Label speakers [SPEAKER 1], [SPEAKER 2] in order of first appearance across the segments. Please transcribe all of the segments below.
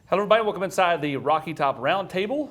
[SPEAKER 1] Hello, everybody. Welcome inside the Rocky Top Roundtable.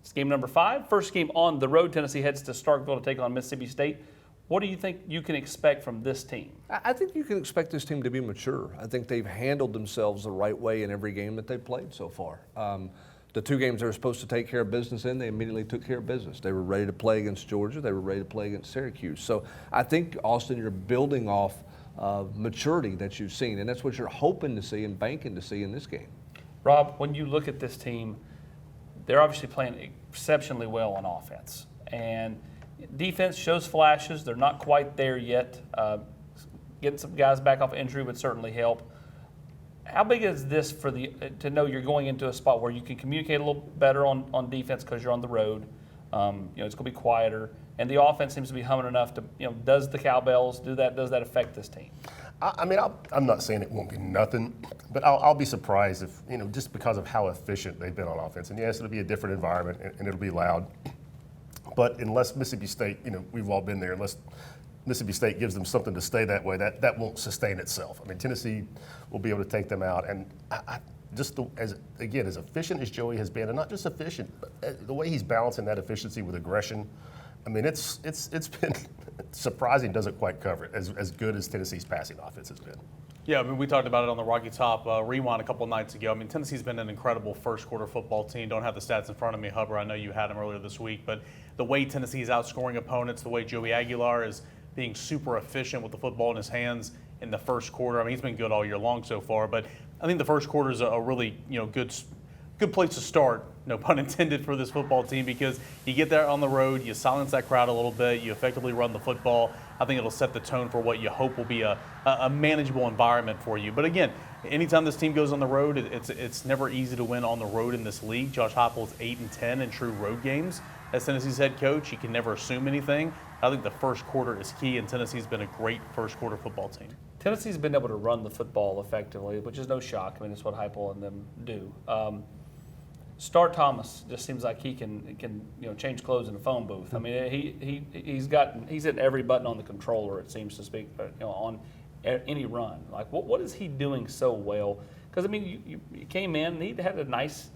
[SPEAKER 1] It's game number 5. First game on the road. Tennessee heads to Starkville to take on Mississippi State. What do you think you can expect from this team?
[SPEAKER 2] I think you can expect this team to be mature. I think they've handled themselves the right way in every game that they've played so far. The 2 games they were supposed to take care of business in, they immediately took care of business. They were ready to play against Georgia. They were ready to play against Syracuse. So I think, Austin, you're building off maturity that you've seen, and that's what you're hoping to see and banking to see in this game.
[SPEAKER 1] Rob, when you look at this team, they're obviously playing exceptionally well on offense. And defense shows flashes. They're not quite there yet. Getting some guys back off injury would certainly help. How big is this for to know you're going into a spot where you can communicate a little better on defense because you're on the road? It's going to be quieter, and the offense seems to be humming enough to. Does the cowbells do that? Does that affect this team?
[SPEAKER 3] I mean, I'm not saying it won't be nothing, but I'll be surprised if, just because of how efficient they've been on offense. And yes, it'll be a different environment and it'll be loud. But unless Mississippi State, we've all been there, unless Mississippi State gives them something to stay that way, that won't sustain itself. I mean, Tennessee will be able to take them out. And as efficient as Joey has been, and not just efficient, but the way he's balancing that efficiency with aggression, I mean, it's been surprising. Doesn't quite cover it as good as Tennessee's passing offense has been.
[SPEAKER 4] Yeah, I mean, we talked about it on the Rocky Top Rewind a couple of nights ago. I mean, Tennessee's been an incredible first quarter football team. Don't have the stats in front of me, Hubbard. I know you had them earlier this week, but the way Tennessee is outscoring opponents, the way Joey Aguilar is being super efficient with the football in his hands in the first quarter. I mean, he's been good all year long so far, but I think the first quarter is a really good place to start, no pun intended, for this football team, because you get there on the road, you silence that crowd a little bit, you effectively run the football. I think it'll set the tone for what you hope will be a manageable environment for you. But again, anytime this team goes on the road, it's never easy to win on the road in this league. Josh Heupel's 8-10 in true road games as Tennessee's head coach. You can never assume anything. I think the first quarter is key, and Tennessee's been a great first quarter football team.
[SPEAKER 1] Tennessee's been able to run the football effectively, which is no shock. I mean, it's what Heupel and them do. Star Thomas just seems like he can change clothes in a phone booth. I mean, he's hitting every button on the controller, it seems to speak, on any run. Like, what is he doing so well? Because I mean, you came in and he had a nice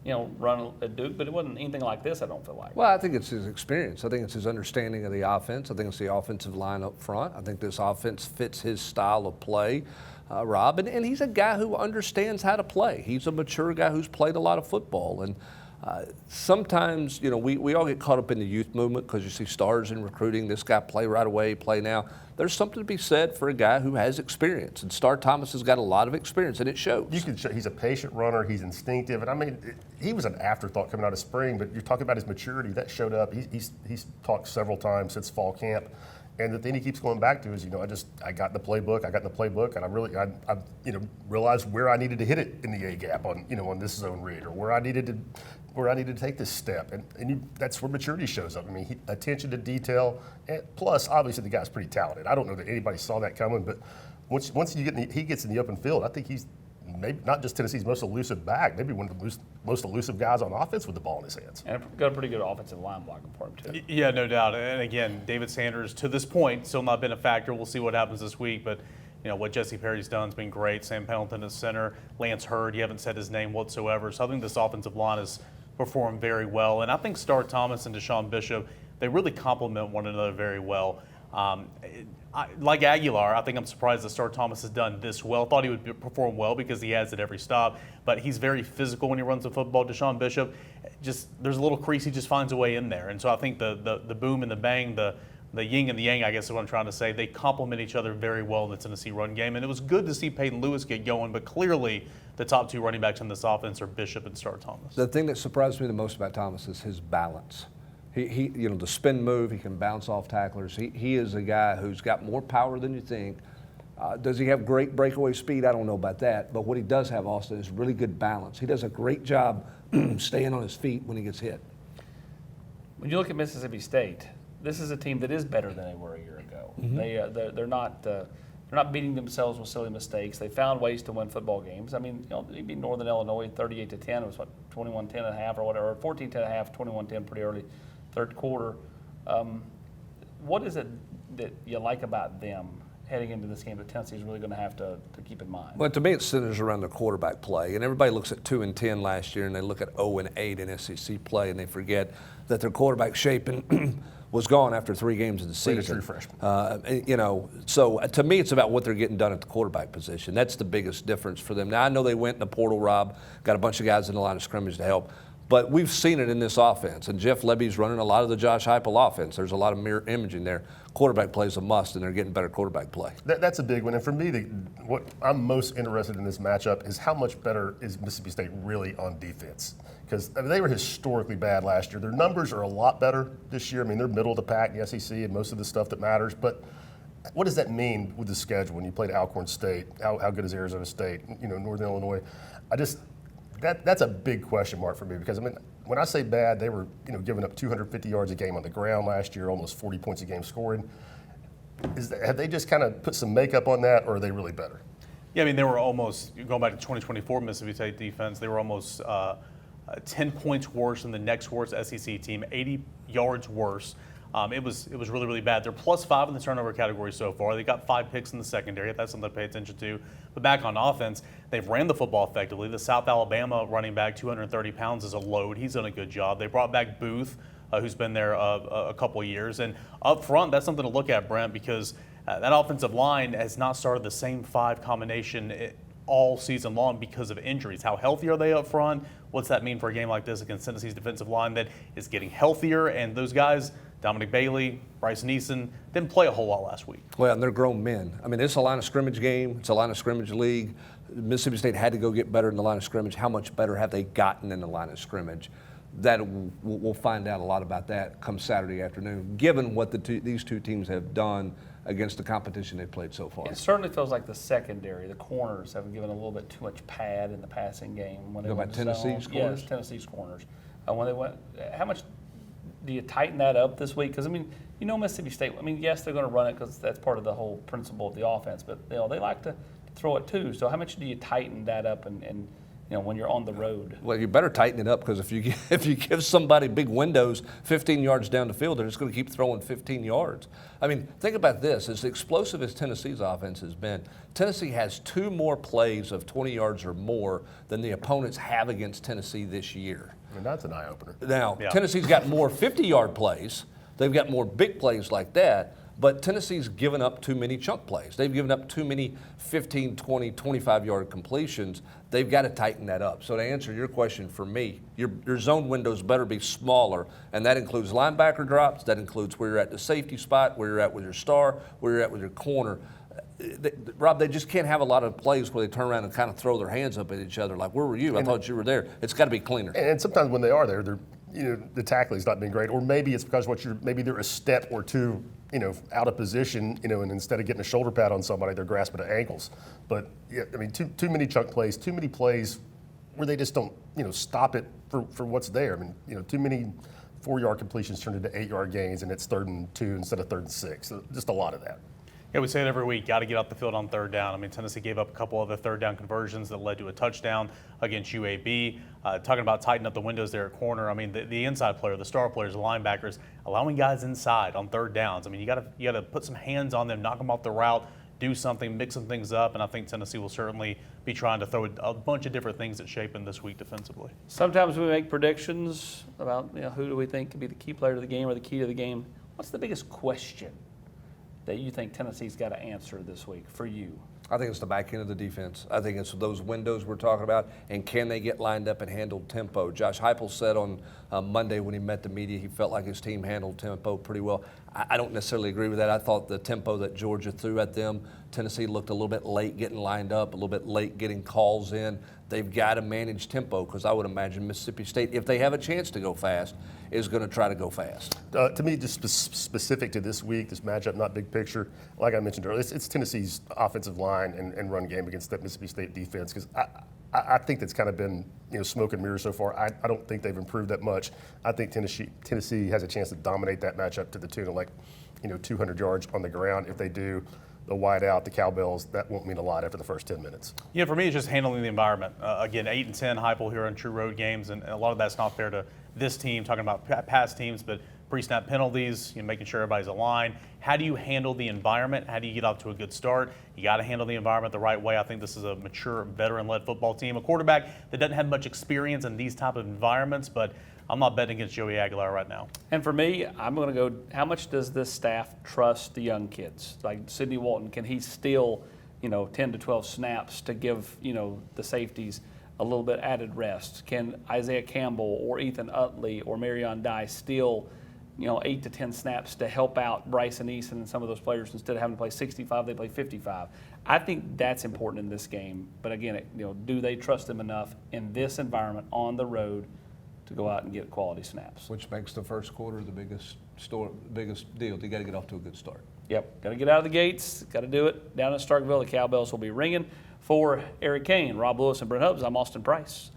[SPEAKER 1] run at Duke, but it wasn't anything like this, I don't feel like.
[SPEAKER 2] Well, I think it's his experience. I think it's his understanding of the offense. I think it's the offensive line up front. I think this offense fits his style of play, Rob. And he's a guy who understands how to play. He's a mature guy who's played a lot of football. And sometimes, we all get caught up in the youth movement because you see stars in recruiting. This guy play right away, play now. There's something to be said for a guy who has experience, and Star Thomas has got a lot of experience, and it shows.
[SPEAKER 3] You can show he's a patient runner. He's instinctive, and I mean, he was an afterthought coming out of spring. But you're talking about his maturity that showed up. He's talked several times since fall camp, and the thing he keeps going back to is, I got in the playbook, and I realized where I needed to hit it in the A gap on this zone read, or where I needed to take this step, and that's where maturity shows up. I mean, attention to detail, and plus, obviously, the guy's pretty talented. I don't know that anybody saw that coming, but once he gets in the open field, I think he's maybe not just Tennessee's most elusive back, maybe one of the most elusive guys on offense with the ball in his hands.
[SPEAKER 1] And got a pretty good offensive line blocking for him, too.
[SPEAKER 4] Yeah, no doubt. And again, David Sanders, to this point, still not been a factor. We'll see what happens this week, but what Jesse Perry's done has been great. Sam Pendleton is center. Lance Hurd, you haven't said his name whatsoever. So I think this offensive line has performed very well. And I think Star Thomas and Deshaun Bishop, they really complement one another very well. Like Aguilar, I think I'm surprised that Star Thomas has done this well. Thought he would perform well because he has at every stop, but he's very physical when he runs the football. Deshaun Bishop, there's a little crease, he just finds a way in there. And so I think the boom and the bang, the yin and the yang, I guess is what I'm trying to say, they complement each other very well in the Tennessee run game. And it was good to see Peyton Lewis get going, but clearly the top 2 running backs in this offense are Bishop and Star Thomas.
[SPEAKER 2] The thing that surprised me the most about Thomas is his balance. He the spin move, he can bounce off tacklers. He is a guy who's got more power than you think. Does he have great breakaway speed? I don't know about that. But what he does have, Austin, is really good balance. He does a great job staying on his feet when he gets hit.
[SPEAKER 1] When you look at Mississippi State, this is a team that is better than they were a year ago. Mm-hmm. They're not beating themselves with silly mistakes. They found ways to win football games. I mean, they beat Northern Illinois 38-10. It was 21-10 and a half or whatever, or 14-10 and a half, 21-10 pretty early third quarter. What is it that you like about them heading into this game that Tennessee is really going to have to keep in mind?
[SPEAKER 2] Well, to me, it centers around the quarterback play. And everybody looks at 2-10 last year, and they look at 0-8 in SEC play, and they forget that their quarterback shaping was gone after 3 games of the season.
[SPEAKER 3] True freshman.
[SPEAKER 2] So to me, it's about what they're getting done at the quarterback position. That's the biggest difference for them. Now, I know they went in the portal, Rob, got a bunch of guys in the line of scrimmage to help. But we've seen it in this offense, and Jeff Lebby's running a lot of the Josh Heupel offense. There's a lot of mirror imaging there. Quarterback play is a must, and they're getting better quarterback play.
[SPEAKER 3] That's a big one. And for me, what I'm most interested in this matchup is how much better is Mississippi State really on defense? Because they were historically bad last year. Their numbers are a lot better this year. I mean, they're middle of the pack in the SEC and most of the stuff that matters. But what does that mean with the schedule when you played Alcorn State? How good is Arizona State? Northern Illinois. That's a big question mark for me because, I mean, when I say bad, they were, giving up 250 yards a game on the ground last year, almost 40 points a game scoring. Have they just kind of put some makeup on that, or are they really better?
[SPEAKER 4] Yeah, I mean, they were almost, going back to 2024 Mississippi State defense, they were almost 10 points worse than the next worst SEC team, 80 yards worse. It was really, really bad. They're +5 in the turnover category so far. They got 5 picks in the secondary. That's something to pay attention to. But back on offense, they've ran the football effectively. The South Alabama running back, 230 pounds, is a load. He's done a good job. They brought back Booth, who's been there a couple of years. And up front, that's something to look at, Brent, because that offensive line has not started the same 5 combination all season long because of injuries. How healthy are they up front? What's that mean for a game like this against Tennessee's defensive line that is getting healthier? And those guys, Dominic Bailey, Bryce Neeson, didn't play a whole lot last week.
[SPEAKER 2] Well, and they're grown men. I mean, it's a line of scrimmage game. It's a line of scrimmage league. Mississippi State had to go get better in the line of scrimmage. How much better have they gotten in the line of scrimmage? That we'll find out a lot about that come Saturday afternoon, given what these two teams have done against the competition they've played so far.
[SPEAKER 1] It certainly feels like the secondary, the corners, have given a little bit too much pad in the passing game. When
[SPEAKER 2] You know about Tennessee's corners?
[SPEAKER 1] Yes, Tennessee's corners. When they went, how much do you tighten that up this week? Because, I mean, Mississippi State, yes, they're going to run it because that's part of the whole principle of the offense, but they like to throw it too. So how much do you tighten that up and when you're on the road?
[SPEAKER 2] Well, you better tighten it up because if you give somebody big windows 15 yards down the field, they're just going to keep throwing 15 yards. I mean, think about this. As explosive as Tennessee's offense has been, Tennessee has 2 more plays of 20 yards or more than the opponents have against Tennessee this year.
[SPEAKER 3] I mean, that's an eye-opener.
[SPEAKER 2] Now,
[SPEAKER 4] Yeah.
[SPEAKER 2] Tennessee's got more 50-yard plays. They've got more big plays like that. But Tennessee's given up too many chunk plays. They've given up too many 15, 20, 25-yard completions. They've got to tighten that up. So to answer your question for me, your zone windows better be smaller, and that includes linebacker drops. That includes where you're at the safety spot, where you're at with your star, where you're at with your corner. Rob, they just can't have a lot of plays where they turn around and kind of throw their hands up at each other like, where were you? I thought you were there. It's got to be cleaner.
[SPEAKER 3] And sometimes when they are there, they're the tackling's not been great, or maybe it's because maybe they're a step or two out of position, and instead of getting a shoulder pad on somebody, they're grasping at ankles. But yeah, I mean, too many chunk plays, too many plays where they just don't stop it for what's there. I mean, too many 4-yard completions turned into 8-yard gains, and it's 3rd and 2 instead of 3rd and 6. So just a lot of that.
[SPEAKER 4] Yeah, we say it every week, got to get off the field on 3rd down. I mean, Tennessee gave up a couple of the 3rd down conversions that led to a touchdown against UAB. Talking about tightening up the windows there at corner, I mean, the inside player, the star players, the linebackers, allowing guys inside on 3rd downs. I mean, you got to put some hands on them, knock them off the route, do something, mix some things up, and I think Tennessee will certainly be trying to throw a bunch of different things at Shapen this week defensively.
[SPEAKER 1] Sometimes we make predictions about who do we think could be the key player to the game or the key to the game. What's the biggest question that you think Tennessee's got to answer this week for you?
[SPEAKER 2] I think it's the back end of the defense. I think it's those windows we're talking about, and can they get lined up and handle tempo? Josh Heupel said on Monday when he met the media he felt like his team handled tempo pretty well. I don't necessarily agree with that. I thought the tempo that Georgia threw at them, Tennessee looked a little bit late getting lined up, a little bit late getting calls in. They've got to manage tempo because I would imagine Mississippi State, if they have a chance to go fast, is going to try to go fast.
[SPEAKER 3] To me, just specific to this week, this matchup, not big picture, like I mentioned earlier, it's Tennessee's offensive line and run game against that Mississippi State defense because I think that's kind of been smoke and mirrors so far. I don't think they've improved that much. I think Tennessee has a chance to dominate that matchup to the tune of 200 yards on the ground. If they do, the wide out, the cowbells, that won't mean a lot after the first 10 minutes.
[SPEAKER 4] Yeah, for me, it's just handling the environment. Again, 8-10 Heupel here on true road games, and a lot of that's not fair to this team, talking about past teams, but pre-snap penalties, making sure everybody's aligned. How do you handle the environment? How do you get off to a good start? You got to handle the environment the right way. I think this is a mature, veteran-led football team, a quarterback that doesn't have much experience in these type of environments, but I'm not betting against Joey Aguilar right now.
[SPEAKER 1] And for me, I'm going to go, how much does this staff trust the young kids? Like Sidney Walton, can he steal, 10 to 12 snaps to give, the safeties a little bit added rest? Can Isaiah Campbell or Ethan Utley or Marion Dye steal, 8 to 10 snaps to help out Bryson Easton and some of those players instead of having to play 65, they play 55? I think that's important in this game. But again, do they trust them enough in this environment on the road to go out and get quality snaps?
[SPEAKER 2] Which makes the first quarter the biggest deal. You got to get off to a good start.
[SPEAKER 1] Yep, got to get out of the gates, got to do it. Down in Starkville, the cowbells will be ringing. For Eric Kane, Rob Lewis, and Brent Hubbs, I'm Austin Price.